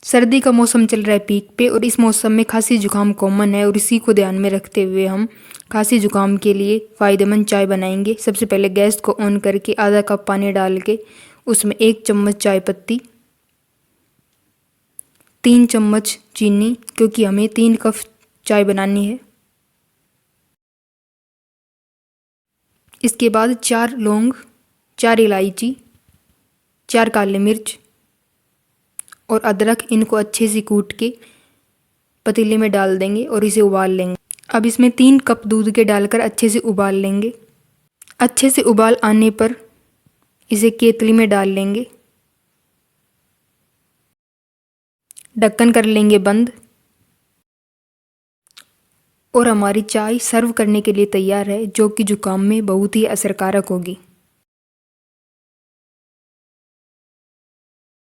सर्दी का मौसम चल रहा है पीक पे और इस मौसम में खांसी जुकाम कॉमन है और इसी को ध्यान में रखते हुए हम खांसी जुकाम के लिए फ़ायदेमंद चाय बनाएंगे। सबसे पहले गैस को ऑन करके आधा कप पानी डाल के उसमें 1 चम्मच चाय पत्ती, 3 चम्मच चीनी, क्योंकि हमें 3 कप चाय बनानी है। इसके बाद 4 लौंग, 4 इलायची, 4 काली मिर्च और अदरक, इनको अच्छे से कूट के पतीले में डाल देंगे और इसे उबाल लेंगे। अब इसमें 3 कप दूध के डालकर अच्छे से उबाल लेंगे। अच्छे से उबाल आने पर इसे केतली में डाल लेंगे, ढक्कन कर लेंगे बंद और हमारी चाय सर्व करने के लिए तैयार है, जो कि जुकाम में बहुत ही असरकारक होगी।